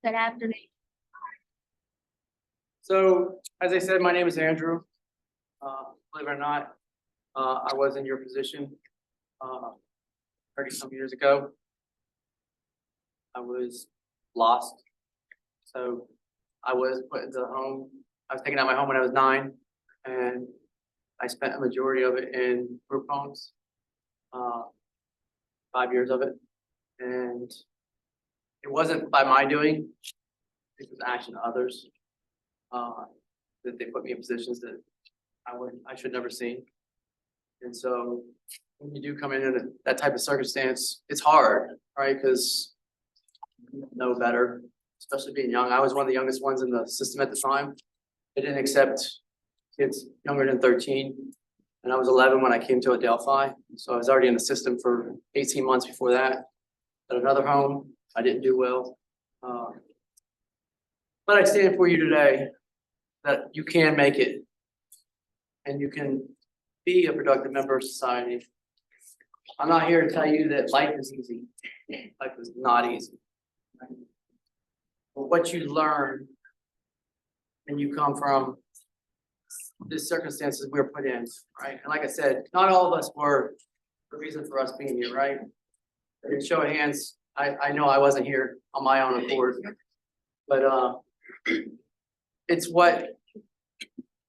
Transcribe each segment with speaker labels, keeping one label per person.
Speaker 1: Good afternoon.
Speaker 2: So, as I said, my name is Andrew. Believe it or not, I was in your position 30 some years ago. I was lost. So I was put into the home. I was taken out of my home when I was 9, and I spent a majority of it in group homes, 5 years of it. And it wasn't by my doing, it was action of others. That they put me in positions that I should never seen. And so when you do come in that type of circumstance, it's hard, right? Because you know better, especially being young. I was one of the youngest ones in the system at the time. They didn't accept kids younger than 13. And I was 11 when I came to Adelphi. So I was already in the system for 18 months before that. At another home, I didn't do well. But I stand for you today that you can make it and you can be a productive member of society. I'm not here to tell you that life is easy. Life is not easy. But what you learn when you come from the circumstances we're put in, right? And like I said, not all of us were the reason for us being here, right? In show of hands, I know I wasn't here on my own accord, but it's what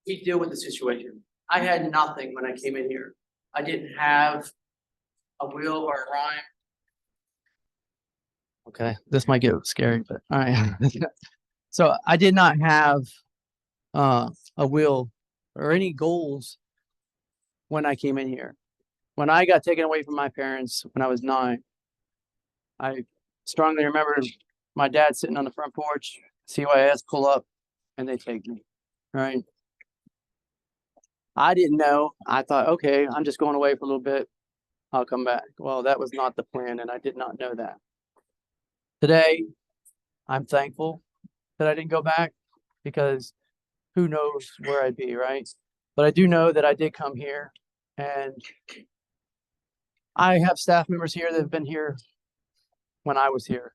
Speaker 2: we deal with the situation. I had nothing when I came in here. I didn't have a will or a rhyme. Okay, this might get scary, but all right. So I did not have a will or any goals when I came in here. When I got taken away from my parents when I was 9, I strongly remember my dad sitting on the front porch, CYS pull up, and they take me, right? I didn't know. I thought, okay, I'm just going away for a little bit. I'll come back. Well, that was not the plan, and I did not know that. Today, I'm thankful that I didn't go back because who knows where I'd be, right? But I do know that I did come here, and I have staff members here that have been here when I was here,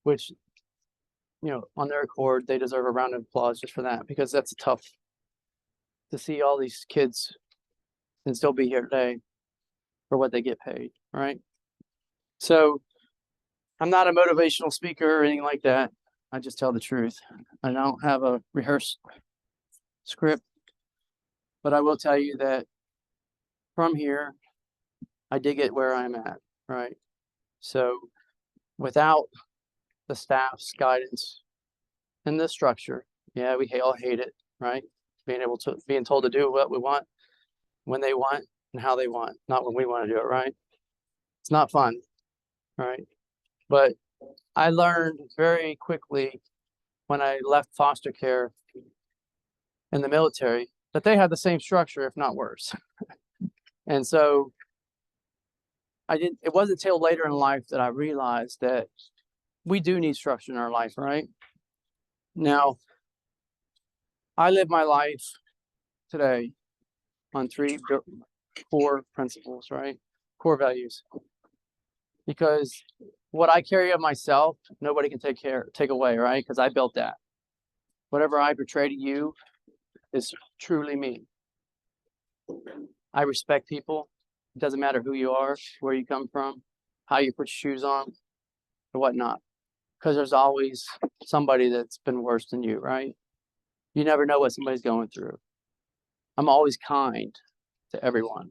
Speaker 2: which, you know, on their accord, they deserve a round of applause just for that, because that's tough to see all these kids and still be here today for what they get paid, right? So I'm not a motivational speaker or anything like that. I just tell the truth. I don't have a rehearsed script, but I will tell you that from here, I did get where I'm at, right? So without the staff's guidance and the structure, yeah, we all hate it, right? Being told to do what we want, when they want, and how they want, not when we want to do it, right? It's not fun, right? But I learned very quickly when I left foster care in the military that they had the same structure, if not worse. And so it wasn't until later in life that I realized that we do need structure in our life, right? Now, I live my life today on 3 core principles, right? Core values. Because what I carry of myself, nobody can take away, right? Because I built that. Whatever I portray to you is truly me. I respect people. It doesn't matter who you are, where you come from, how you put your shoes on, or whatnot. Because there's always somebody that's been worse than you, right? You never know what somebody's going through. I'm always kind to everyone.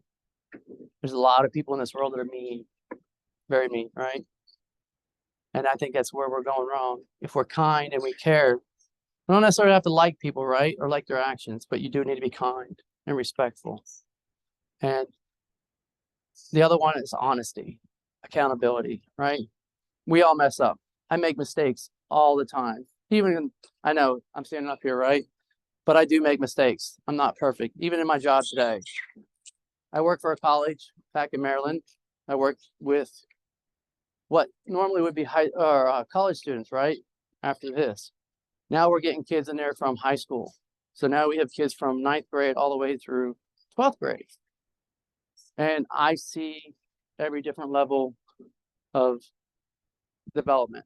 Speaker 2: There's a lot of people in this world that are mean, very mean, right? And I think that's where we're going wrong. If we're kind and we care, we don't necessarily have to like people, right? Or like their actions, but you do need to be kind and respectful. And the other one is honesty, accountability, right? We all mess up. I make mistakes all the time. I know I'm standing up here, right? But I do make mistakes. I'm not perfect, even in my job today. I work for a college back in Maryland. I work with what normally would be college students, right? After this. Now we're getting kids in there from high school. So now we have kids from 9th grade all the way through 12th grade. And I see every different level of development.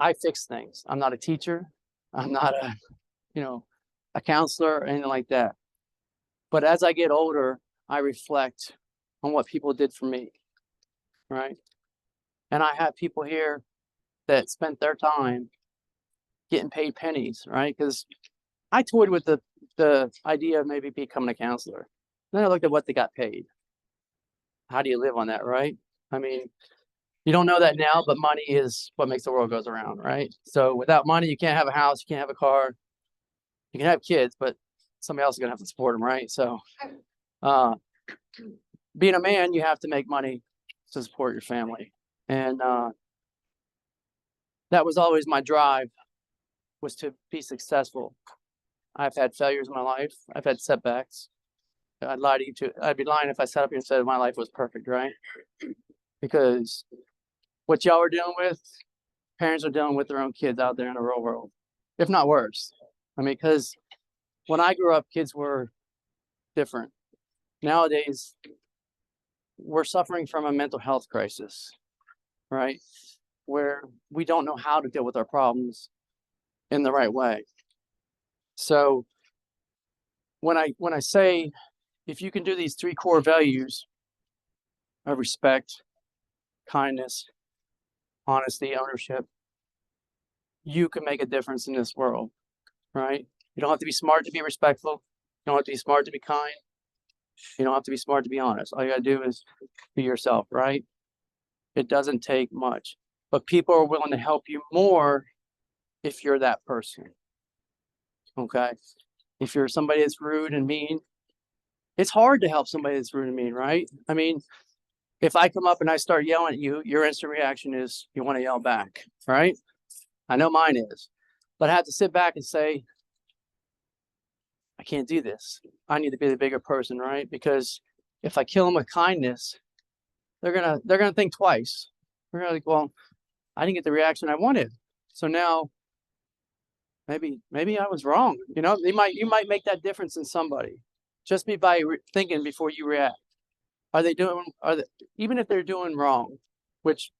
Speaker 2: I fix things. I'm not a teacher. I'm not a, you know, a counselor or anything like that. But as I get older, I reflect on what people did for me, right? And I have people here that spent their time getting paid pennies, right? Because I toyed with the idea of maybe becoming a counselor. Then I looked at what they got paid. How do you live on that, right? I mean, you don't know that now, but money is what makes the world goes around, right? So without money, you can't have a house, you can't have a car, you can have kids, but somebody else is gonna have to support them, right? So, uh, being a man, you have to make money to support your family, and that was always my drive, was to be successful. I've had failures in my life. I've had setbacks. I'd lie to you too. I'd be lying if I sat up here and said my life was perfect, right? Because what y'all are dealing with, parents are dealing with their own kids out there in the real world, if not worse. I mean, because when I grew up, kids were different. Nowadays, we're suffering from a mental health crisis, right? Where we don't know how to deal with our problems in the right way. So when I say if you can do these three core values of respect, kindness, honesty, ownership, you can make a difference in this world, right? You don't have to be smart to be respectful. You don't have to be smart to be kind. You don't have to be smart to be honest. All you gotta do is be yourself, right? It doesn't take much, but people are willing to help you more if you're that person. Okay. If you're somebody that's rude and mean, it's hard to help somebody that's rude and mean, right? I mean, if I come up and I start yelling at you, your instant reaction is you want to yell back, right? I know mine is, but I have to sit back and say, I can't do this. I need to be the bigger person, right? Because if I kill them with kindness, they're gonna think twice. They're gonna like, well, I didn't get the reaction I wanted, so now maybe I was wrong. You know, you might make that difference in somebody just by thinking before you react. Are they, even if they're doing wrong, which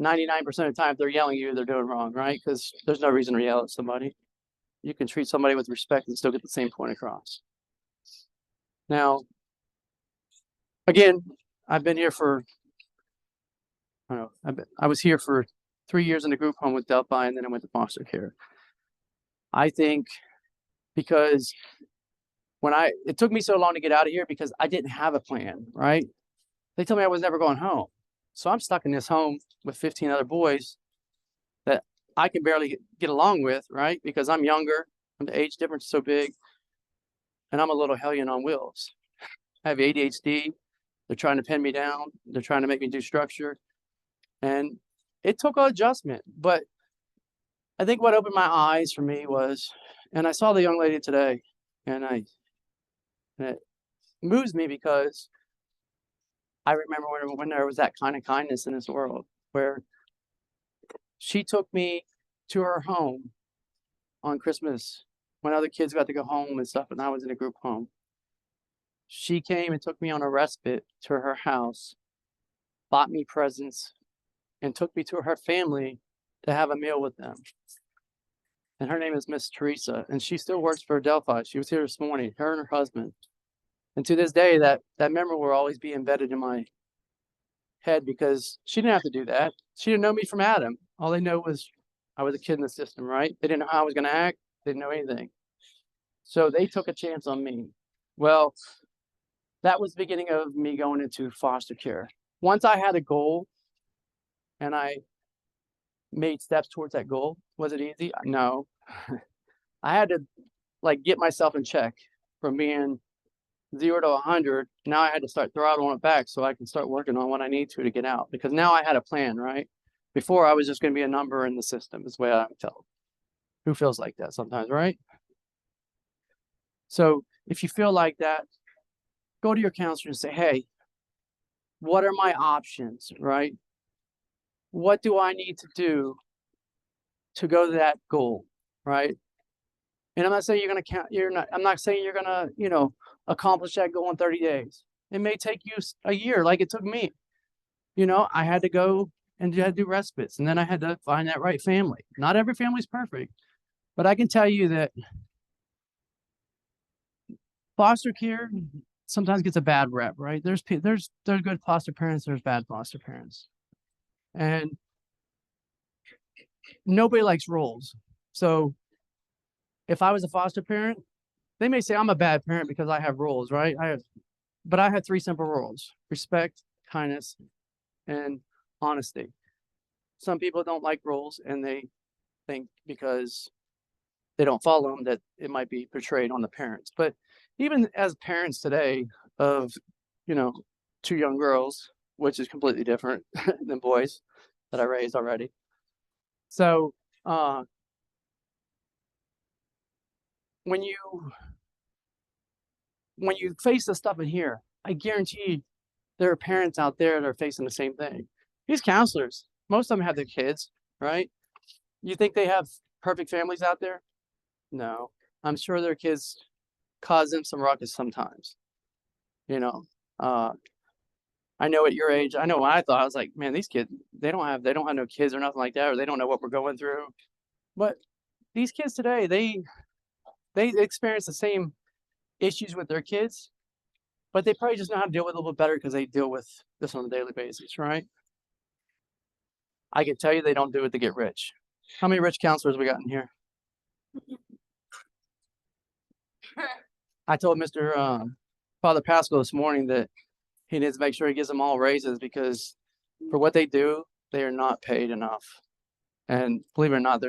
Speaker 2: 99% of the time if they're yelling at you, they're doing wrong, right? Because there's no reason to yell at somebody. You can treat somebody with respect and still get the same point across. Now, again, I've been here for, I don't know, I was here for 3 years in a group home with Delphi, and then I went to foster care. I think because it took me so long to get out of here because I didn't have a plan, right? They told me I was never going home. So I'm stuck in this home with 15 other boys that I can barely get along with, right? Because I'm younger, and the age difference is so big, and I'm a little hellion on wheels. I have ADHD. They're trying to pin me down. They're trying to make me do structure. And it took an adjustment. But I think what opened my eyes for me was, and I saw the young lady today, and it moves me because I remember when there was that kind of kindness in this world, where she took me to her home on Christmas when other kids got to go home and stuff, and I was in a group home. She came and took me on a respite to her house, bought me presents, and took me to her family to have a meal with them. And her name is Miss Teresa, and she still works for Delphi. She was here this morning, her and her husband. And to this day, that memory will always be embedded in my head because she didn't have to do that. She didn't know me from Adam. All they know was I was a kid in the system, right? They didn't know how I was going to act. They didn't know anything. So they took a chance on me. Well, that was the beginning of me going into foster care. Once I had a goal and I made steps towards that goal, was it easy? No. I had to get myself in check from being 0 to 100. Now I had to start throttling it back so I can start working on what I need to get out, because now I had a plan, right? Before I was just going to be a number in the system is the way I would tell. Who feels like that sometimes, right? So if you feel like that, go to your counselor and say, hey, what are my options, right? What do I need to do to go to that goal, right? And I'm not saying you're going to count, I'm not saying you're going to, accomplish that goal in 30 days. It may take you a year like it took me. I had to go and you had to do respites. And then I had to find that right family. Not every family's perfect, but I can tell you that foster care sometimes gets a bad rep, right? There's good foster parents, there's bad foster parents, and nobody likes roles. So if I was a foster parent, they may say I'm a bad parent because I have rules, right? But I have 3 simple rules: respect, kindness, and honesty. Some people don't like rules, and they think because they don't follow them that it might be portrayed on the parents. But even as parents today of, you know, 2 young girls, which is completely different than boys that I raised already. So when you face the stuff in here, I guarantee there are parents out there that are facing the same thing. These counselors, most of them have their kids, right? You think they have perfect families out there? No. I'm sure their kids cause them some ruckus sometimes. You know, uh, I know at your age, I know when I thought, I was like, man, these kids, they don't have no kids or nothing like that, or they don't know what we're going through. But these kids today, they experience the same issues with their kids, but they probably just know how to deal with it a little bit better because they deal with this on a daily basis, right? I can tell you they don't do it to get rich. How many rich counselors we got in here? I told Mr. Father Pascal this morning that he needs to make sure he gives them all raises because for what they do, they are not paid enough. And believe it or not,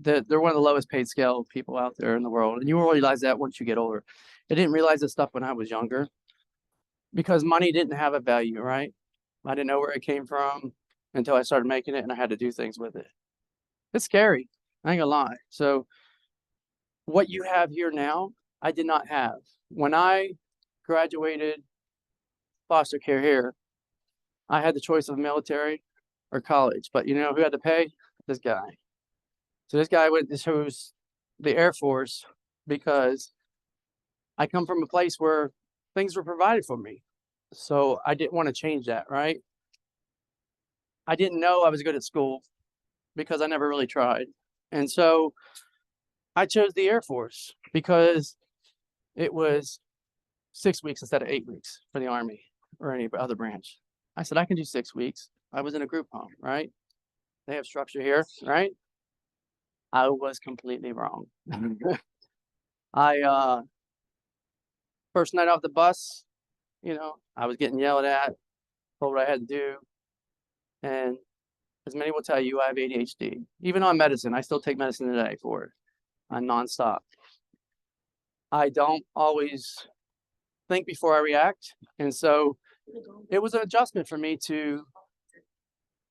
Speaker 2: they're one of the lowest paid scale people out there in the world. And you will realize that once you get older. I didn't realize this stuff when I was younger because money didn't have a value, right? I didn't know where it came from until I started making it and I had to do things with it. It's scary. I ain't gonna lie. So what you have here now, I did not have. When I graduated foster care here, I had the choice of military or college. But you know who had to pay? This guy. So this guy went to choose the Air Force because I come from a place where things were provided for me. So I didn't want to change that, right? I didn't know I was good at school because I never really tried. And so I chose the Air Force because it was 6 weeks instead of 8 weeks for the Army or any other branch. I said, I can do 6 weeks. I was in a group home, right? They have structure here, right? I was completely wrong. I first night off the bus, you know, I was getting yelled at, told what I had to do. And as many will tell you, I have ADHD. Even on medicine, I still take medicine today for it. I'm nonstop. I don't always think before I react. And so it was an adjustment for me to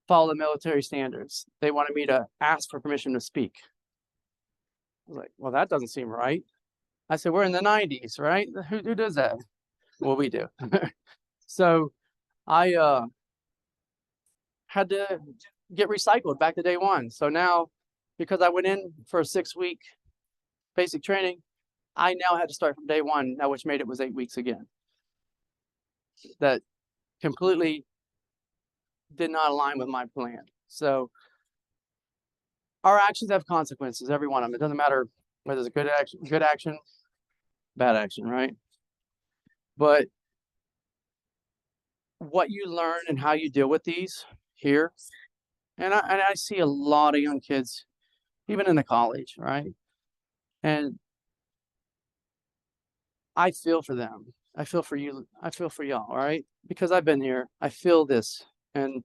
Speaker 2: follow the military standards. They wanted me to ask for permission to speak. I was like, well, that doesn't seem right. I said, we're in the 90s, right? Who does that? Well, we do. So I had to get recycled back to day one. So now, because I went in for a 6-week basic training, I now had to start from day one, now which made it was 8 weeks again. That completely did not align with my plan. So our actions have consequences, every one of them. It doesn't matter whether it's a good action, bad action, right? But what you learn and how you deal with these here, and I see a lot of young kids, even in the college, right? And I feel for them. I feel for you. I feel for y'all, all right? Because I've been here. I feel this, and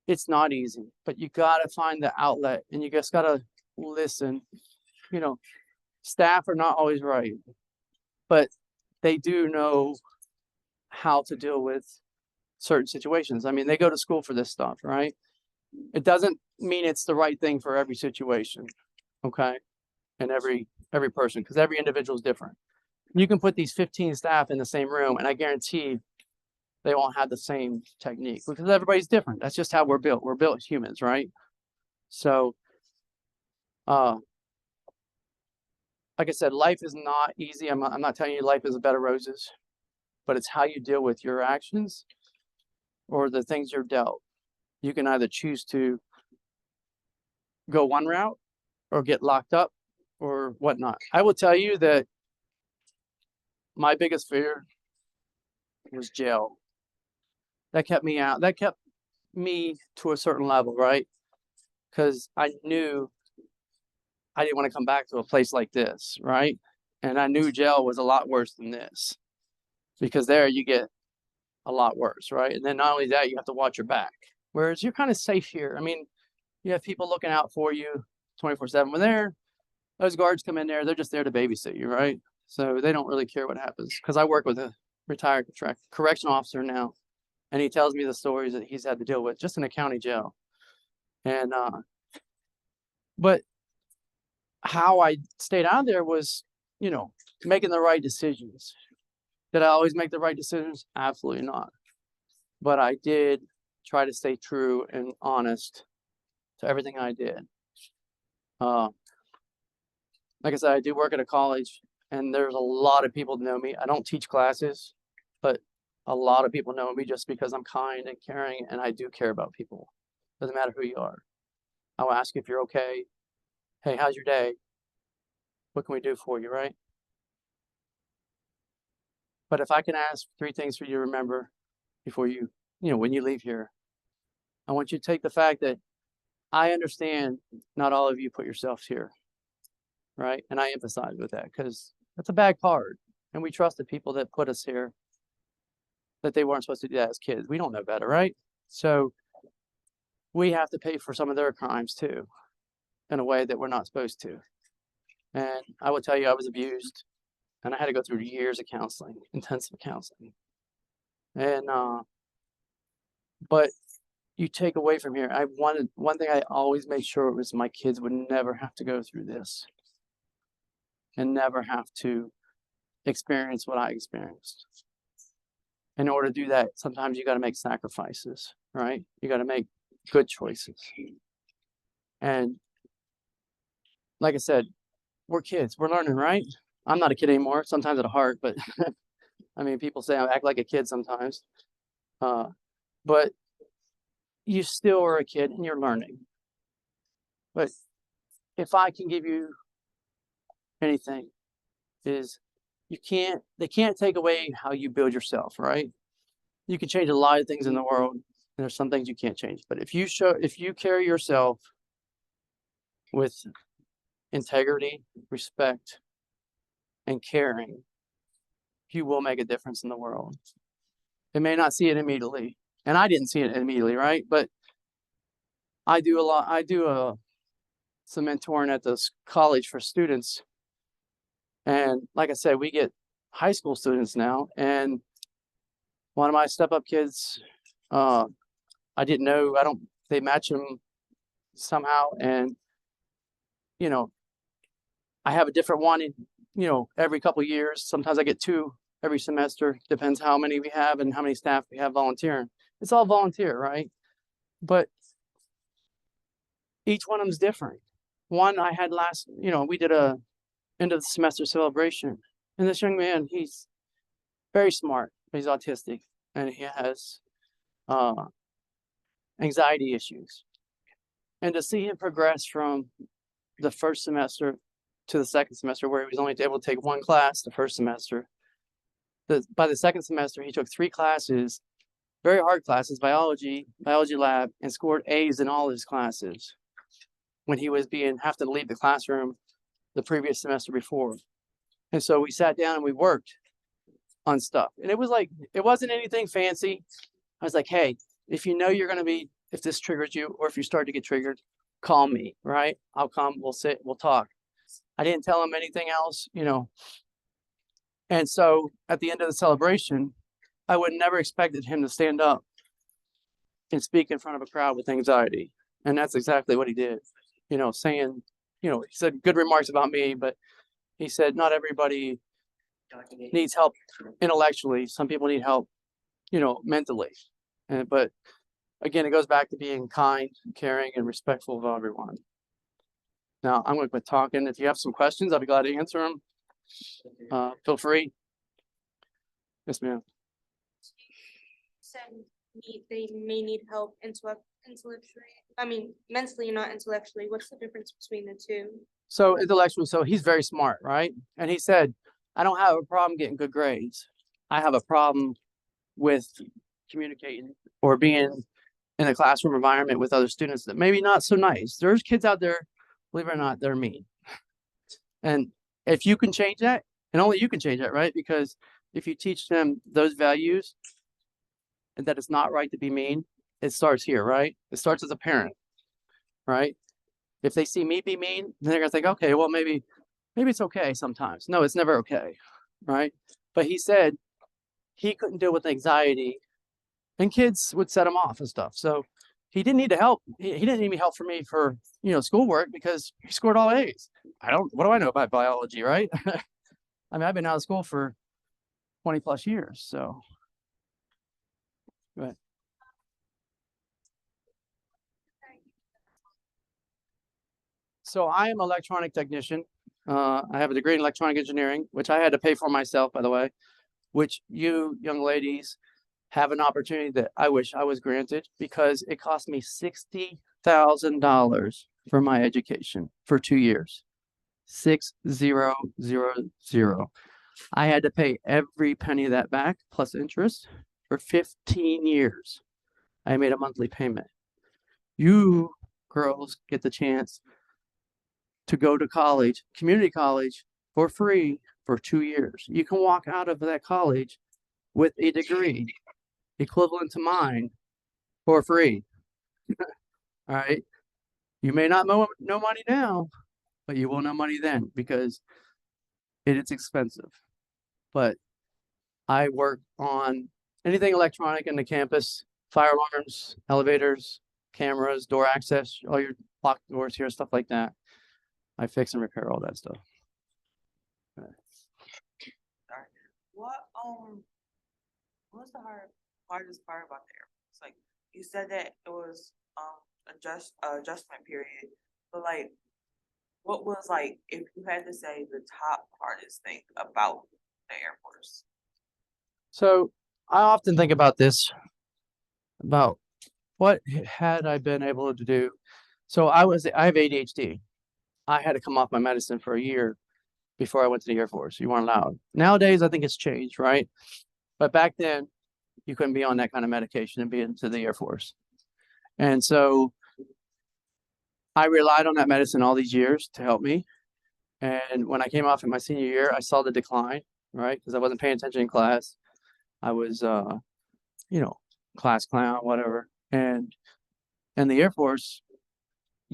Speaker 2: it's not easy. But you gotta find the outlet, and you just gotta listen. You know, staff are not always right, but they do know how to deal with certain situations. I mean, they go to school for this stuff, right? It doesn't mean it's the right thing for every situation, okay? And every person, because every individual is different. You can put these 15 staff in the same room, and I guarantee they won't have the same technique because everybody's different. That's just how we're built. We're built as humans, right? So, like I said, life is not easy. I'm not telling you life is a bed of roses, but it's how you deal with your actions or the things you're dealt. You can either choose to go one route or get locked up or whatnot. I will tell you that my biggest fear was jail. That kept me out. That kept me to a certain level, right? Because I knew I didn't want to come back to a place like this, right? And I knew jail was a lot worse than this, because there you get a lot worse, right? And then not only that, you have to watch your back. Whereas you're kind of safe here. I mean, you have people looking out for you 24/7. When those guards come in there, they're just there to babysit you, right? So they don't really care what happens. Because I work with a retired correctional officer now, and he tells me the stories that he's had to deal with just in a county jail. And but how I stayed out there was, making the right decisions. Did I always make the right decisions? Absolutely not. But I did try to stay true and honest to everything I did. Like I said, I do work at a college, and there's a lot of people that know me. I don't teach classes, but a lot of people know me just because I'm kind and caring, and I do care about people. Doesn't matter who you are. I'll ask you if you're okay. Hey, how's your day? What can we do for you, right? But if I can ask 3 things for you to remember before when you leave here, I want you to take the fact that I understand not all of you put yourselves here, right? And I emphasize with that because that's a bad card. And we trust the people that put us here, that they weren't supposed to do that as kids. We don't know better, right? So we have to pay for some of their crimes too, in a way that we're not supposed to. And I will tell you, I was abused, and I had to go through years of counseling, intensive counseling. And but you take away from here, one thing I always made sure was my kids would never have to go through this, and never have to experience what I experienced. In order to do that, sometimes you got to make sacrifices, right? You got to make good choices. And like I said, we're kids, we're learning, right? I'm not a kid anymore, sometimes at heart, but I mean, people say I act like a kid sometimes. But you still are a kid and you're learning. But if I can give you anything, is they can't take away how you build yourself, right? You can change a lot of things in the world, and there's some things you can't change. But if you carry yourself with integrity, respect, and caring, you will make a difference in the world. They may not see it immediately, and I didn't see it immediately, right? But I do a lot. I do some mentoring at this college for students, and like I said, we get high school students now. And one of my step-up kids, I didn't know. They match them somehow, and I have a different one. Every couple of years. Sometimes I get 2 every semester. Depends how many we have and how many staff we have volunteering. It's all volunteer, right? But each one of them is different. One I had we did a end of the semester celebration, and this young man, he's very smart, but he's autistic, and he has anxiety issues. And to see him progress from the first semester to the second semester, where he was only able to take 1 class the first semester, by the second semester, he took 3 classes, very hard classes, biology lab, and scored A's in all his classes when he was have to leave the classroom the previous semester before. And so we sat down and we worked on stuff. And it wasn't anything fancy. I was like, hey, if if this triggers you, or if you start to get triggered, call me, right? I'll come, we'll sit, we'll talk. I didn't tell him anything else, And so at the end of the celebration, I would never expected him to stand up and speak in front of a crowd with anxiety. And that's exactly what he did, saying, he said good remarks about me, but he said, not everybody needs help intellectually. Some people need help, mentally. But again, it goes back to being kind, caring, and respectful of everyone. Now, I'm going to quit talking. If you have some questions, I'll be glad to answer them. Feel free. Yes, ma'am.
Speaker 1: Said they may need help intellectually, I mean, mentally, not intellectually. What's the difference between the two?
Speaker 2: So intellectually, so he's very smart, right? And he said, I don't have a problem getting good grades. I have a problem with communicating or being in a classroom environment with other students that maybe not so nice. There's kids out there, believe it or not, they're mean. And if you can change that, and only you can change that, right? Because if you teach them those values and that it's not right to be mean, it starts here, right? It starts as a parent, right? If they see me be mean, then they're gonna think, okay, well, maybe it's okay sometimes. No, it's never okay, right? But he said he couldn't deal with anxiety, and kids would set him off and stuff. So he didn't need to help. He didn't need any help from me for schoolwork because he scored all A's. What do I know about biology, right? I mean, I've been out of school for 20 plus years, so. Go ahead. So I am an electronic technician. I have a degree in electronic engineering, which I had to pay for myself, by the way, which you young ladies have an opportunity that I wish I was granted because it cost me $60,000 for my education for 2 years. 6000. I had to pay every penny of that back plus interest for 15 years. I made a monthly payment. You girls get the chance to go to college, community college, for free for 2 years. You can walk out of that college with a degree equivalent to mine for free. All right. You may not know money now, but you will know money then because it is expensive. But I work on anything electronic in the campus, fire alarms, elevators, cameras, door access, all your locked doors here, stuff like that. I fix and repair all that stuff.
Speaker 3: What what's the hardest part about the airports? Like you said that it was adjustment period, but like what was like if you had to say the top hardest thing about the Air Force?
Speaker 2: So I often think about this, about what had I been able to do. So I have ADHD. I had to come off my medicine for a year before I went to the Air Force. You weren't allowed. Nowadays, I think it's changed, right? But back then, you couldn't be on that kind of medication and be into the Air Force. And so I relied on that medicine all these years to help me. And when I came off in my senior year, I saw the decline, right? Because I wasn't paying attention in class. I was, class clown, whatever. And in the Air Force,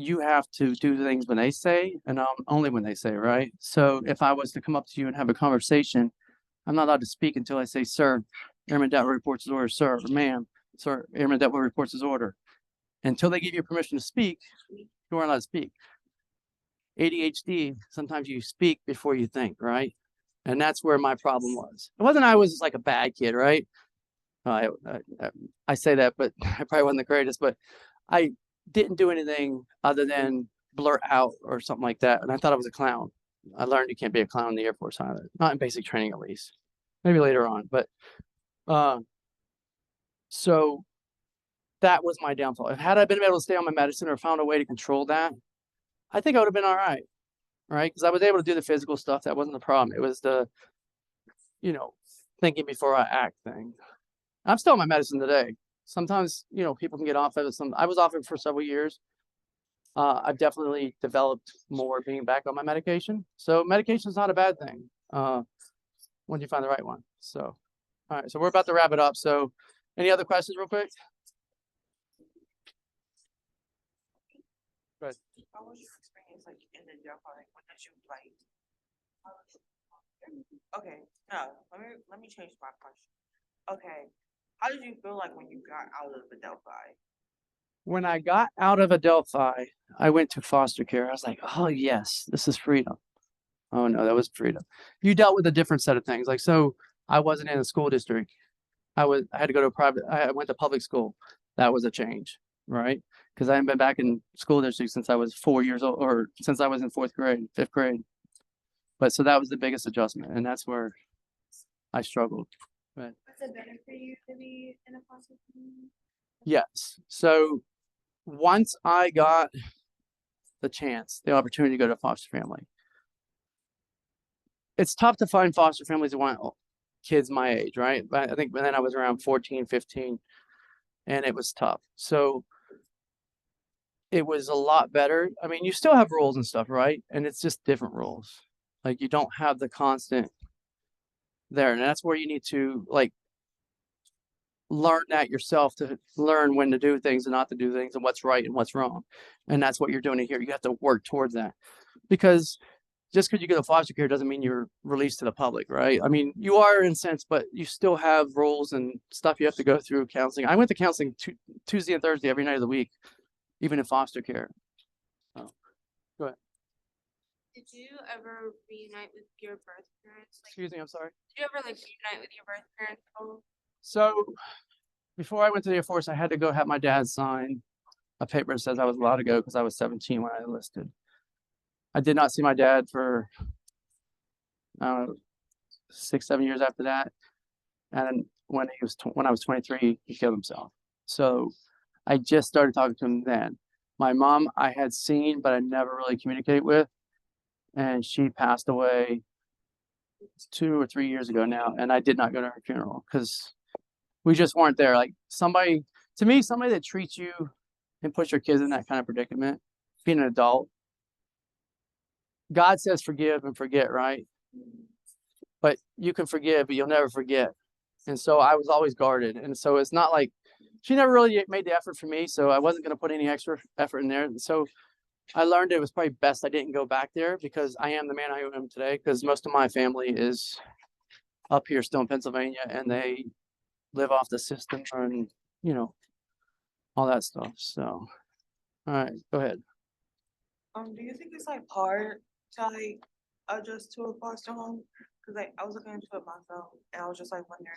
Speaker 2: you have to do things when they say and only when they say, right? So if I was to come up to you and have a conversation, I'm not allowed to speak until I say, sir, Airman Detwell reports his order, sir, or ma'am, sir, Airman Detwell reports his order. Until they give you permission to speak, you aren't allowed to speak. ADHD, sometimes you speak before you think, right? And that's where my problem was. It wasn't I was like a bad kid, right? I say that, but I probably wasn't the greatest, but I didn't do anything other than blurt out or something like that. And I thought I was a clown. I learned you can't be a clown in the Air Force either, not in basic training at least. Maybe later on, but so that was my downfall. Had I been able to stay on my medicine or found a way to control that, I think I would have been all right, right? Because I was able to do the physical stuff. That wasn't the problem. It was the, thinking before I act thing. I'm still on my medicine today. Sometimes, people can get off of it. I was off it for several years. I've definitely developed more being back on my medication. So medication is not a bad thing when you find the right one. So, all right. So we're about to wrap it up. So any other questions real quick? Go ahead.
Speaker 3: How was your experience like in the job? Like when did you like? Okay, no, let me change my question. Okay, how did you feel like when you got out of Adelphi?
Speaker 2: When I got out of Adelphi, I went to foster care. I was like, oh, yes, this is freedom. Oh, no, that was freedom. You dealt with a different set of things. Like, so I wasn't in a school district. I had to go to I went to public school. That was a change, right? Because I hadn't been back in school district since I was 4 years old, or since I was in fourth grade, fifth grade. But so that was the biggest adjustment, and that's where I struggled. But
Speaker 1: Was it better for you to be in a foster community?
Speaker 2: yes. So once I got the opportunity to go to foster family, it's tough to find foster families that want kids my age, right? But I think then I was around 14, 15, and it was tough. So it was a lot better. I mean, you still have rules and stuff, right? And it's just different rules. Like you don't have the constant there. And that's where you need to like learn that yourself, to learn when to do things and not to do things and what's right and what's wrong. And that's what you're doing here. You have to work towards that, because just because you go to foster care doesn't mean you're released to the public, right? I mean, you are in a sense, but you still have rules and stuff you have to go through counseling. I went to counseling Tuesday and Thursday every night of the week, even in foster care. Oh, go ahead.
Speaker 1: Did you ever reunite with your birth parents? Like,
Speaker 2: Excuse me, I'm sorry.
Speaker 1: did you ever like reunite with your birth parents at all?
Speaker 2: So before I went to the Air Force, I had to go have my dad sign a paper that says I was allowed to go because I was 17 when I enlisted. I did not see my dad for 6, 7 years after that. And when I was 23, he killed himself. So I just started talking to him then. My mom I had seen, but I never really communicated with, and she passed away 2 or 3 years ago now, and I did not go to her funeral because we just weren't there. Like somebody that treats you and puts your kids in that kind of predicament, being an adult. God says forgive and forget, right? But you can forgive, but you'll never forget. And so I was always guarded. And so it's not like she never really made the effort for me, so I wasn't going to put any extra effort in there. And so I learned it was probably best I didn't go back there, because I am the man I am today, because most of my family is up here still in Pennsylvania, and they live off the system and, you know, all that stuff. So, all right, go ahead.
Speaker 3: Do you think it's like hard to like adjust to a foster home? Cause like I was looking into it myself and I was just like wondering,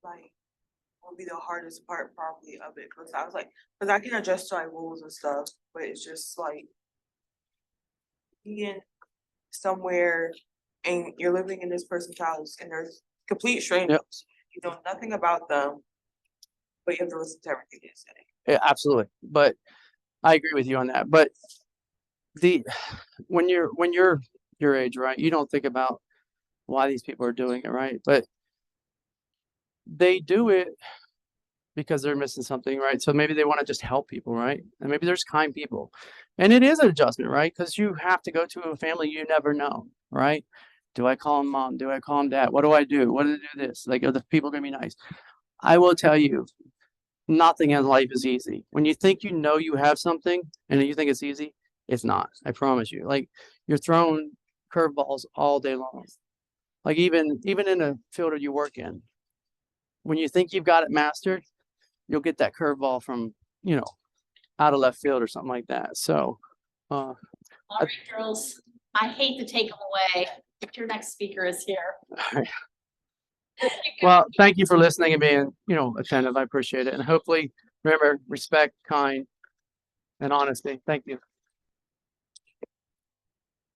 Speaker 3: like, what would be the hardest part probably of it? Cause I was like, cause I can adjust to like rules and stuff, but it's just like being somewhere and you're living in this person's house and there's complete strangers. You know nothing about them, but you have to listen to everything they say.
Speaker 2: Yeah, absolutely. But I agree with you on that. But when you're your age, right, you don't think about why these people are doing it, right? But they do it because they're missing something, right? So maybe they want to just help people, right? And maybe there's kind people. And it is an adjustment, right? Because you have to go to a family you never know, right? Do I call him mom? Do I call him dad? What do I do? What do I do this? Like, are the people gonna be nice? I will tell you, nothing in life is easy. When you think you know you have something and you think it's easy, it's not. I promise you. Like, you're throwing curveballs all day long. Like even in a field that you work in, when you think you've got it mastered, you'll get that curveball from, out of left field or something like that. So,
Speaker 4: All right, girls, I hate to take them away, but your next speaker is here.
Speaker 2: well, thank you for listening and being, attentive. I appreciate it. And hopefully, remember, respect, kind, and honesty. Thank you.